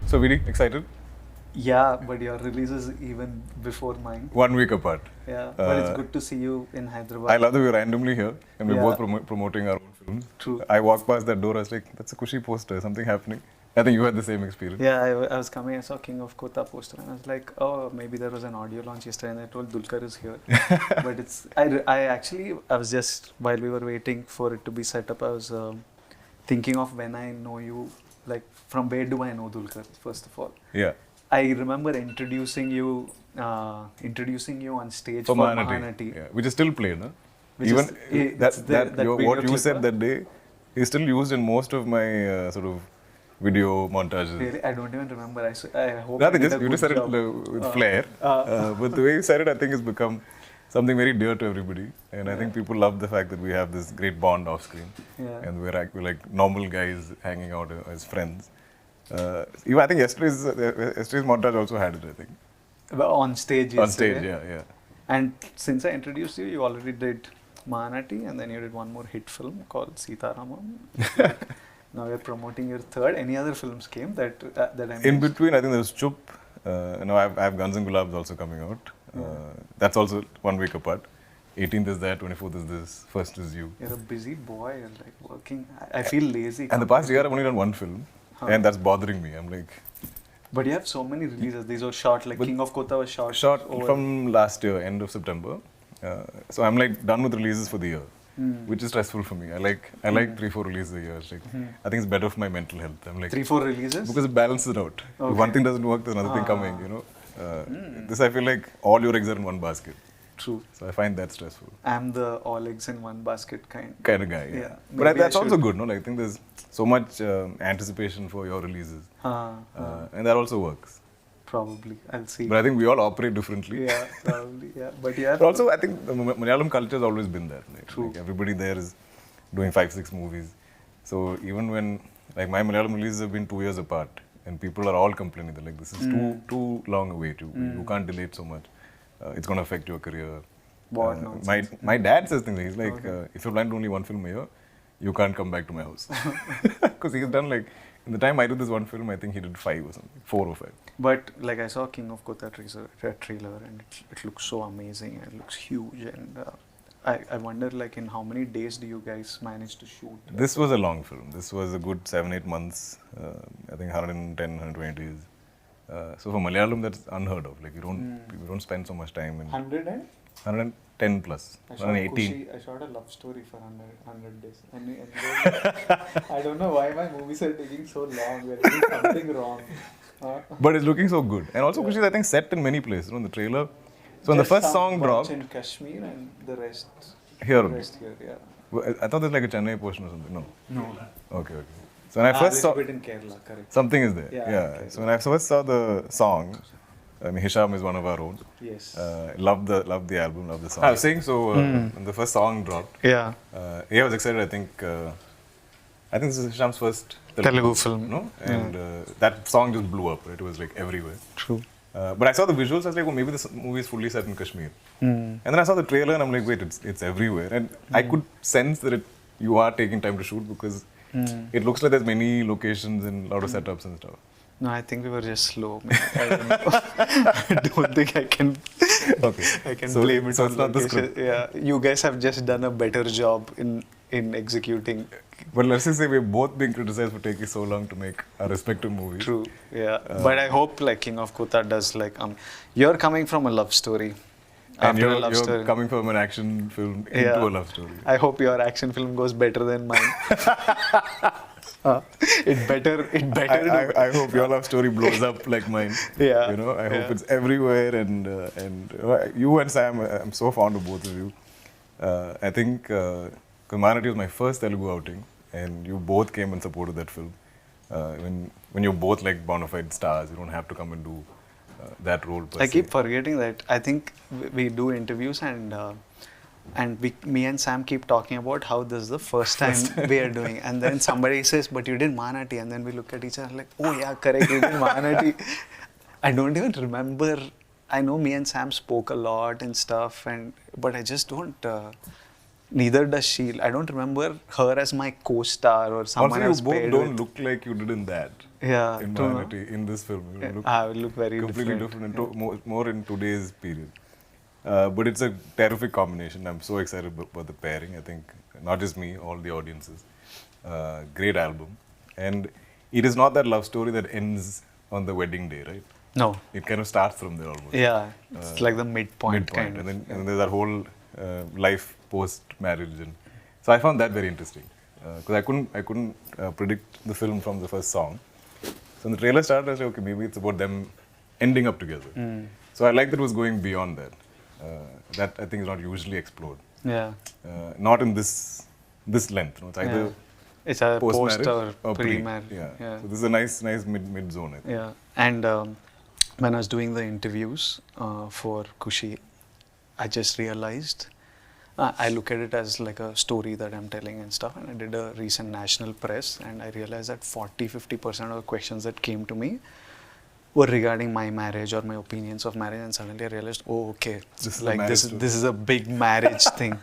So very excited. Yeah, but your release is even before mine. 1 week apart. Yeah, but it's good to see you in Hyderabad. I love that we're randomly here and we're Yeah. both promoting our own films. True. I walked past that door, I was like, that's a Kushi poster, something happening. I think you had the same experience. Yeah, I was coming, I saw King of Kotha poster and I was like, oh, maybe there was an audio launch yesterday and I told Dulquer is here. But it's, I was just, while we were waiting for it to be set up, I was thinking of when I know you, like from where do I know Dulquer, first of all. Yeah. I remember introducing you on stage For for Mahanati. Mahanati. Yeah. Which is still played, huh? Which Even is- that what video you clip, said huh? that day is still used in most of my sort of video montages. Really, I don't even remember. I hope Nothing, I did just a you good just said job. it with flair. But the way you said it, I think it's become something very dear to everybody. And I think people love the fact that we have this great bond off screen. Yeah. And we're like normal guys hanging out as friends. Even I think yesterday's montage also had it, I think. But on stage On yesterday. stage, yeah. And since I introduced you, you already did Mahanati and then you did one more hit film called Sitaramam. Now you're promoting your third. Any other films came that I missed? In between, I think there was Chup. I have Guns and Gulabs also coming out. That's also 1 week apart. 18th is that, 24th is this, 1st is you. You're a busy boy. You're like working. I feel lazy. And the past year I've only done one film. And that's bothering me. I'm like... But you have so many releases. These are short, like King of Kotha was short. Shot from last year, end of September. So I'm like done with releases for the year, which is stressful for me. I like 3-4 releases a year. It's like, I think it's better for my mental health. I'm like 3-4 releases? because it balances it out. Okay. If one thing doesn't work, there's another thing coming. You know, this I feel like all your eggs are in one basket. True. So I find that stressful. I'm the all eggs in one basket kind of guy. Yeah. But Maybe that's I also good, no? Like, I think there's so much anticipation for your releases, and that also works. Probably, I'll see. But I think we all operate differently. Yeah, probably, yeah. But yeah. But also, I think the Malayalam culture has always been there. Like, True. Like everybody there is doing 5-6 movies. So even when, like, my Malayalam releases have been 2 years apart, and people are all complaining that like this is too long a wait. You can't delay it so much. It's going to affect your career. What nonsense. My dad says things like, he's like, if you're planning only one film a year, you can't come back to my house. Because he's done like, in the time I did this one film, I think he did 5 or something, 4 or 5. But like I saw King of Kotha trailer and it looks so amazing and it looks huge and I wonder like in how many days do you guys manage to shoot? This was a long film. This was a good 7-8 months, I think 110-120 days. So for Malayalam that's unheard of. Like you don't spend so much time in 110 plus, 118. I shot a love story for 100 days. And I don't know why my movies are taking so long. We're doing something wrong. But it's looking so good. And also Kushi is I think set in many places. The trailer. So when the first song dropped. in Kashmir and the rest here. Yeah. I thought there's like a Chennai portion or something. No. No. Okay. So when I first saw. Bit in Kerala, correct. Something is there. Yeah. Okay. So when I first saw the song, I mean, Hisham is one of our own. Yes. Loved the album, loved the song. I was saying so when the first song dropped. Yeah. I was excited. I think this is Hisham's first Telugu film. No? And that song just blew up. Right? It was like everywhere. True. But I saw the visuals. I was like, oh, maybe this movie is fully set in Kashmir. And then I saw the trailer, and I'm like, wait, it's everywhere. And I could sense that you are taking time to shoot because it looks like there's many locations and a lot of setups and stuff. No, I think we were just slow. I don't know. I don't think I can. Okay. I can blame it so on it's not the location. script. Yeah, you guys have just done a better job in executing. But let's just say we're both being criticized for taking so long to make our respective movies. True. Yeah. But I hope like King of Kotha does like you're coming from a love story. And you're coming from an action film into a love story. I hope your action film goes better than mine. It better. I hope your love story blows up like mine. Yeah. You know, I hope it's everywhere and you and Sam, I'm so fond of both of you. I think Mahanati was my first Telugu outing, and you both came and supported that film. When you're both like bona fide stars, you don't have to come and do that role. I keep forgetting that. I think we do interviews and me and Sam keep talking about how this is the first time we are doing, and then somebody says, "But you did Mahanati," and then we look at each other like, "Oh yeah, correct, you did Mahanati." I don't even remember. I know me and Sam spoke a lot and stuff, but I just don't. neither does she. I don't remember her as my co-star or someone Also, else you both paired don't with. look like you did in that. Yeah, In true, no? Mahanati, in this film. You look I will look very completely different and more in today's period. But it's a terrific combination. I'm so excited about the pairing. I think not just me, all the audiences. Great album. And it is not that love story that ends on the wedding day, right? No. It kind of starts from there almost. Yeah, it's like the midpoint kind of. And then there's that whole life post marriage, and so I found that very interesting because I couldn't predict the film from the first song. So when the trailer started, I was like, okay, maybe it's about them ending up together. So I like that it was going beyond that. That I think is not usually explored. Yeah. Not in this length. It's either it's a post-marriage post or pre. pre-marriage. Yeah. So this is a nice mid zone. I think. Yeah. And when I was doing the interviews for Kushi, I just realized I look at it as like a story that I'm telling and stuff. And I did a recent national press, and I realized that 40-50% of the questions that came to me were regarding my marriage or my opinions of marriage. And suddenly I realized, oh, okay, this is a big marriage thing.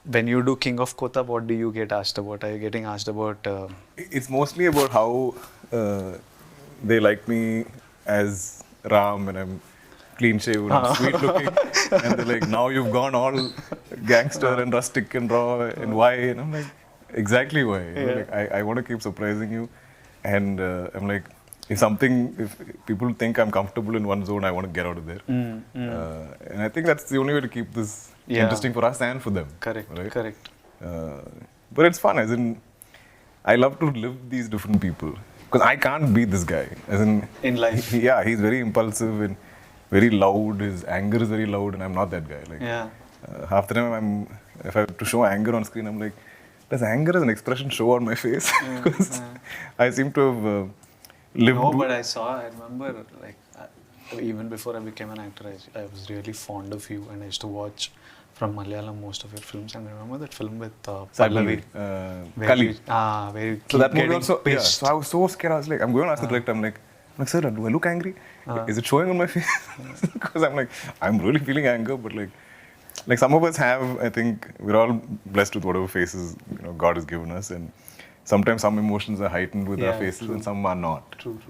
When you do King of Kotha, what do you get asked about? Are you getting asked about? It's mostly about how they like me as Ram, and I'm clean shaven and sweet looking, and they're like, now you've gone all gangster and rustic and raw, and why? And I'm like, exactly why. You know, like, I want to keep surprising you, and I'm like, if people think I'm comfortable in one zone, I want to get out of there. And I think that's the only way to keep this interesting for us and for them. Correct, right? correct. But it's fun, as in, I love to live these different people. Because I can't be this guy. As in life. Yeah, he's very impulsive and very loud. His anger is very loud, and I'm not that guy. Like, half the time, if I have to show anger on screen, I'm like, does anger as an expression show on my face? Because I seem to have lived. No, but I remember, like, even before I became an actor, I was really fond of you, and I used to watch from Malayalam most of your films. And I remember that film with Pallavi. Kali. Where So that movie also, so I was so scared. I was like, I'm going to ask the director, I'm like, sir, do I look angry? Is it showing on my face? Because I'm like, I'm really feeling anger, but like some of us have, I think, we're all blessed with whatever faces God has given us, and sometimes some emotions are heightened with our faces, and some are not. True.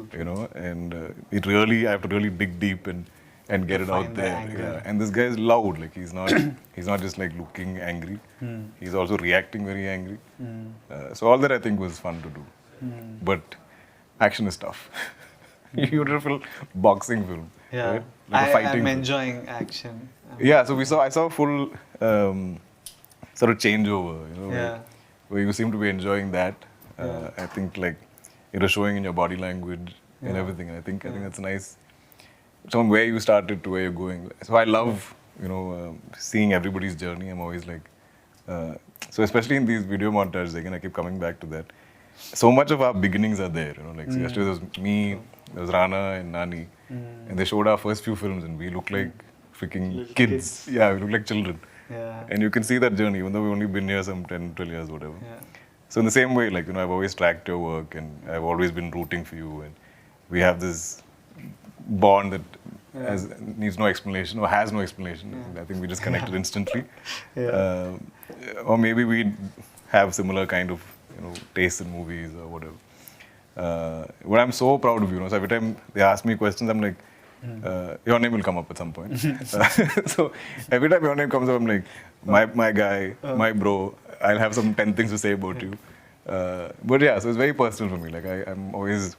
And it really, I have to really dig deep and get it out there. And this guy is loud. Like he's not just like looking angry. He's also reacting very angry. So all that I think was fun to do. But action is tough. Beautiful boxing film. Yeah, right? Like a fighting I'm film. enjoying action. Yeah, so I saw a full sort of changeover. Where you seem to be enjoying that. I think like it was showing in your body language and everything. And I think that's nice. From where you started to where you're going. So I love seeing everybody's journey. I'm always like, so especially in these video montages, again I keep coming back to that. So much of our beginnings are there. Like so yesterday there was me, there was Rana and Nani, and they showed our first few films, and we look like freaking kids. Yeah, we look like children. Yeah. And you can see that journey, even though we've only been here some 10, 12 years, whatever. Yeah. So in the same way, like, I've always tracked your work, and I've always been rooting for you, and we have this bond that needs no explanation, or has no explanation. I think we just connected instantly. Or maybe we have similar kind of, taste in movies or whatever. But I'm so proud of you. So every time they ask me questions, I'm like, your name will come up at some point. So every time your name comes up, I'm like, my guy, my bro, I'll have some 10 things to say about you. But yeah, so it's very personal for me. Like I'm always,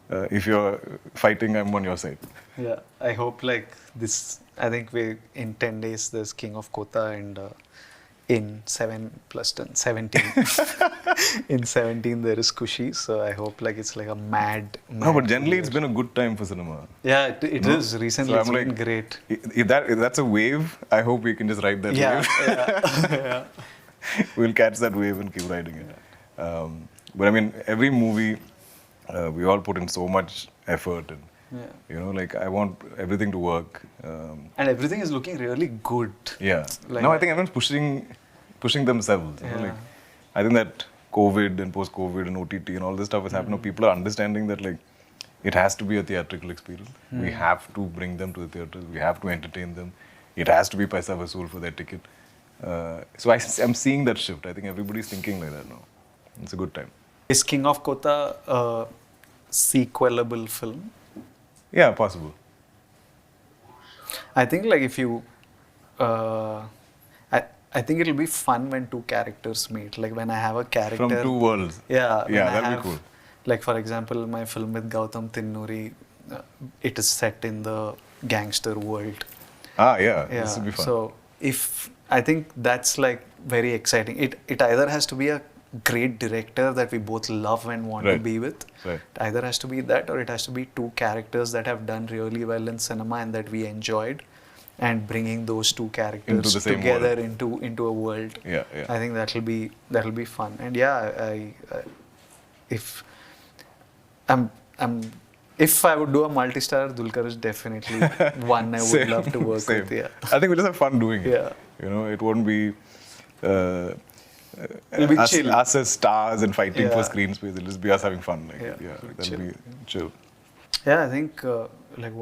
if you're fighting, I'm on your side. Yeah, I hope like this, I think in 10 days there's King of Kotha, and in 7 plus 10, 17. In 17 there is Kushi, so I hope like it's like a mad No, but generally it's been a good time for cinema. Yeah, it is. Recently so it's been like, great. If that's a wave, I hope we can just ride that wave. We'll catch that wave and keep riding it. But I mean, every movie, we all put in so much effort, and like I want everything to work. And everything is looking really good. Yeah. Like, no, I think everyone's pushing themselves. Like, I think that COVID and post-COVID and OTT and all this stuff is happening. People are understanding that like it has to be a theatrical experience. We have to bring them to the theaters. We have to entertain them. It has to be paisa vasool for their ticket. So I'm seeing that shift. I think everybody's thinking like that now. It's a good time. Is King of Kotha a sequelable film? Yeah, possible. I think like if you, uh, I think it'll be fun when two characters meet. Like when I have a character From two worlds. Yeah, when Yeah, I that'll have, be cool. like for example, my film with Gautam Tinnuri, it is set in the gangster world. Ah, yeah, Yeah, this will be fun. so if I think that's like very exciting. It either has to be a great director that we both love and want to Right. be with. Right. It either has to be that, or it has to be two characters that have done really well in cinema and that we enjoyed, and bringing those two characters Into the same together world. into a world. Yeah, yeah. I think that'll be fun. And yeah, I if I'm if I would do a multi-star, Dulquer is definitely one I would Same, love to work same. with. Yeah. I think we'll just have fun doing it. Yeah. You know, it won't be It'll be us, chill. us as stars and fighting for Yeah. screen space. It'll just be us having fun. Like, Yeah, yeah, it'll be that'll chill. be chill. Yeah, I think like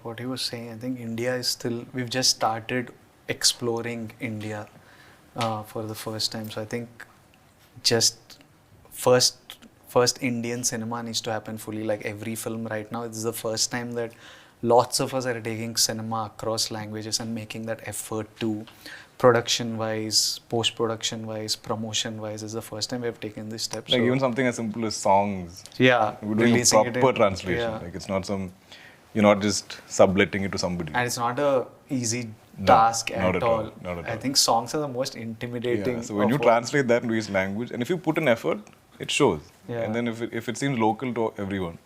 what he was saying. I think India is still. We've just started exploring India for the first time. So I think just first Indian cinema needs to happen fully. Like every film right now, this is the first time that lots of us are taking cinema across languages and making that effort to production wise, post production wise, promotion wise. Is the first time we have taken this step. Like so, even something as simple as songs. yeah, We're doing a releasing it proper in- translation. yeah. Like it's not you're not just subletting it to somebody. And it's not a easy No, task not at at all, all. not at I all. think songs are the most intimidating. Yeah, so when of you all. translate that into each language, and if you put an effort, it shows. Yeah. And then if it seems local to everyone,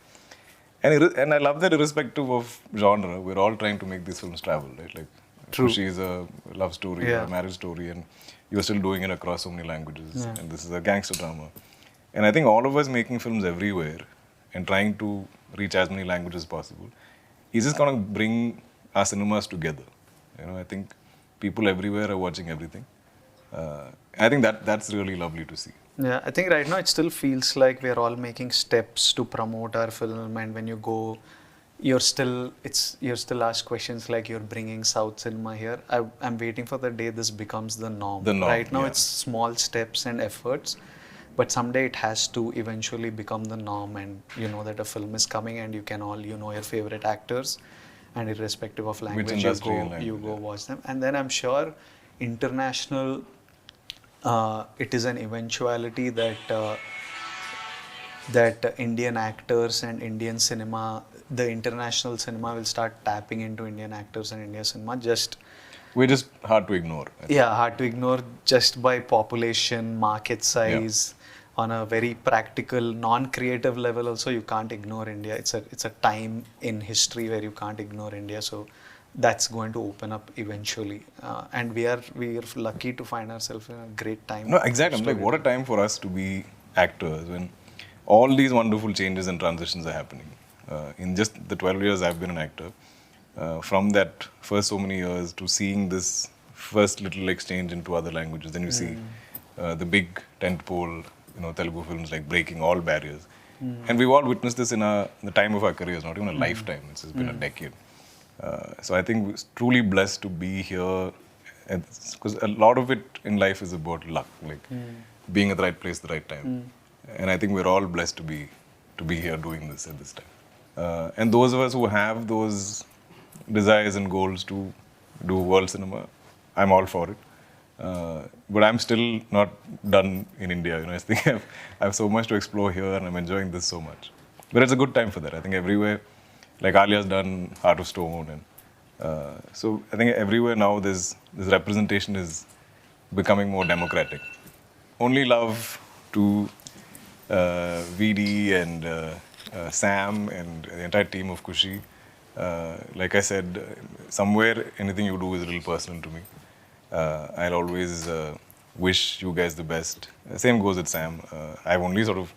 and I love that irrespective of genre, we're all trying to make these films travel, right? Like, True. Kushi is a love story, Yeah. a marriage story, and you're still doing it across so many languages. Yeah. And this is a gangster drama. And I think all of us making films everywhere and trying to reach as many languages as possible is just going to bring our cinemas together. You know, I think people everywhere are watching everything. I think that's really lovely to see. Yeah, I think right now it still feels like we're all making steps to promote our film, and when you go, you're still asked questions like you're bringing South cinema here. I'm waiting for the day this becomes the norm. The norm, Right now yeah. it's small steps and efforts, but someday it has to eventually become the norm, and you know that a film is coming and you can all your favorite actors, and irrespective of language industry and you language, go yeah. watch them, and then I'm sure international. It is an eventuality that Indian actors and Indian cinema, the international cinema will start tapping into Indian actors and Indian cinema. We're just hard to ignore. I think. Yeah, hard to ignore just by population, market size. On a very practical, non-creative level also, you can't ignore India. It's a time in history where you can't ignore India. So that's going to open up eventually, and we are lucky to find ourselves in a great time. No, exactly. I'm like, what a time for us to be actors when all these wonderful changes and transitions are happening. In just the 12 years I've been an actor, from that first so many years to seeing this first little exchange into other languages, then you see the big tentpole, Telugu films like breaking all barriers. And we've all witnessed this in the time of our careers, not even a lifetime. It's just been a decade. So I think we're truly blessed to be here, because a lot of it in life is about luck, like being at the right place at the right time. And I think we're all blessed to be here doing this at this time. And those of us who have those desires and goals to do world cinema, I'm all for it. But I'm still not done in India. I think I have so much to explore here, and I'm enjoying this so much. But it's a good time for that. I think everywhere, like Alia's done Heart of Stone, and so I think everywhere now this representation is becoming more democratic. Only love to VD and Sam and the entire team of Kushi. Like I said, somewhere anything you do is a little personal to me. I'll always wish you guys the best. Same goes with Sam. I've only sort of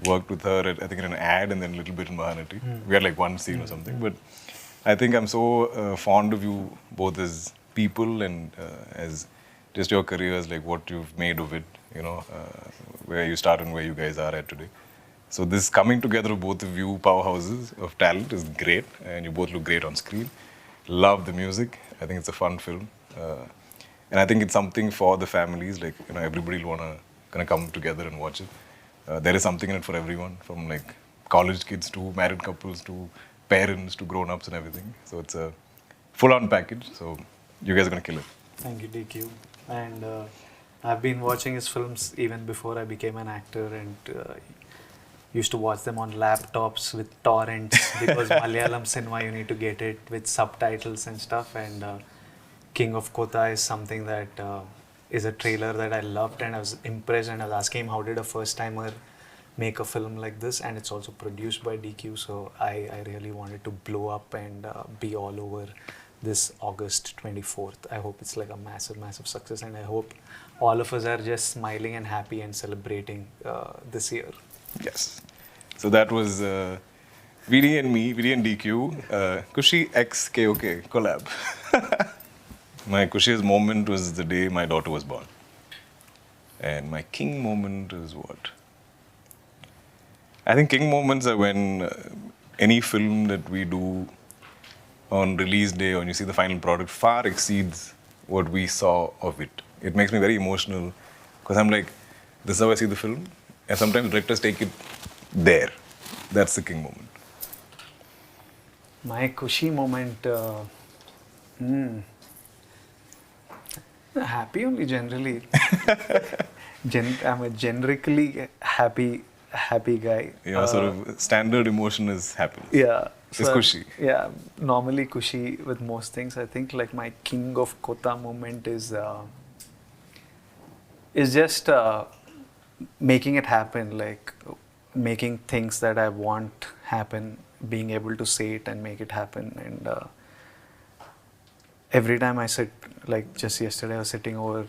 worked with her, I think, in an ad and then a little bit in Mahanati. We had like one scene or something. But I think I'm so fond of you both as people and as just your careers, like what you've made of it, where you started and where you guys are at today. So this coming together of both of you powerhouses of talent is great, and you both look great on screen. Love the music. I think it's a fun film. And I think it's something for the families, like, you know, everybody will want to kind of come together and watch it. There is something in it for everyone, from like college kids to married couples to parents to grown-ups and everything. So it's a full-on package. So you guys are going to kill it. Thank you, DQ. And I've been watching his films even before I became an actor, and used to watch them on laptops with torrents because Malayalam cinema, you need to get it with subtitles and stuff. And King of Kotha is something that is a trailer that I loved, and I was impressed, and I was asking him how did a first timer make a film like this, and it's also produced by DQ, so I really wanted to blow up and be all over this August 24th. I hope it's like a massive success, and I hope all of us are just smiling and happy and celebrating this year. Yes. So that was VD and me, VD and DQ, Kushi X KOK collab. My Kushi's moment was the day my daughter was born. And my king moment is what? I think king moments are when any film that we do on release day, or when you see the final product, far exceeds what we saw of it. It makes me very emotional because I'm like, this is how I see the film. And sometimes directors take it there. That's the king moment. My Kushi moment, happy only generally. I'm a generically happy guy. Yeah, sort of standard emotion is happiness. Yeah. It's Kushi. Yeah, normally Kushi with most things. I think like my King of Kotha moment is just making it happen, like making things that I want happen, being able to say it and make it happen. And every time I sit, like just yesterday I was sitting over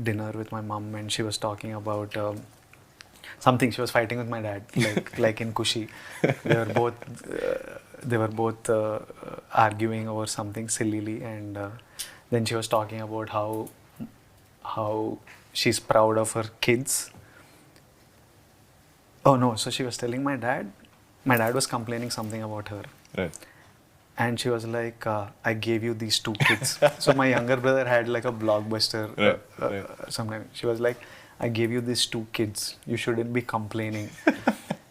dinner with my mom, and she was talking about something. She was fighting with my dad, like in Kushi. They were both arguing over something sillily, and then she was talking about how she's proud of her kids. Oh no, so she was telling my dad was complaining something about her. Right. And she was like, I gave you these 2 kids. So my younger brother had like a blockbuster. Right. Sometime. She was like, I gave you these 2 kids. You shouldn't be complaining.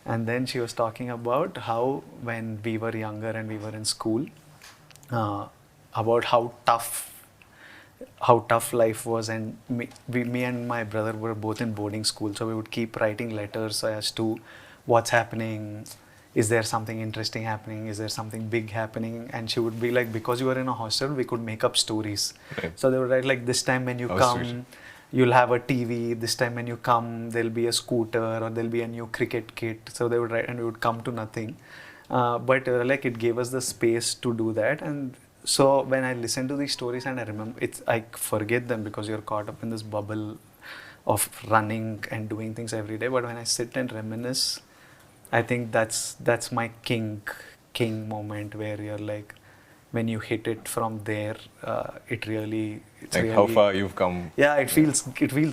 And then she was talking about how when we were younger and we were in school, about how tough life was, and me and my brother were both in boarding school, so we would keep writing letters as to what's happening, is there something interesting happening, is there something big happening, and she would be like, because you were in a hostel, we could make up stories. Right. So they would write like, this time when you come, you'll have a TV, this time when you come, there'll be a scooter, or there'll be a new cricket kit. So they would write, and we would come to nothing. But like it gave us the space to do that. And so when I listen to these stories and I remember, I forget them because you're caught up in this bubble of running and doing things every day. But when I sit and reminisce, I think that's my king moment, where you're like, when you hit it from there, it's really how far you've come. Yeah, it feels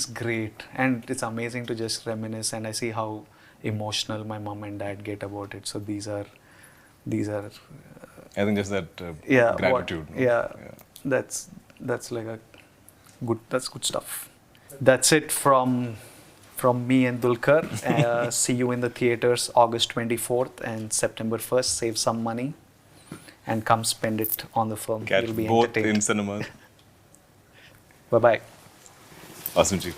great, and it's amazing to just reminisce. And I see how emotional my mom and dad get about it. So these are. I think just that gratitude. That's like that's good stuff. That's it from me and Dulquer. See you in the theaters August 24th and September 1st. Save some money and come spend it on the film. Catch You'll be both entertained. in cinemas. Bye-bye. Awesome, Ji.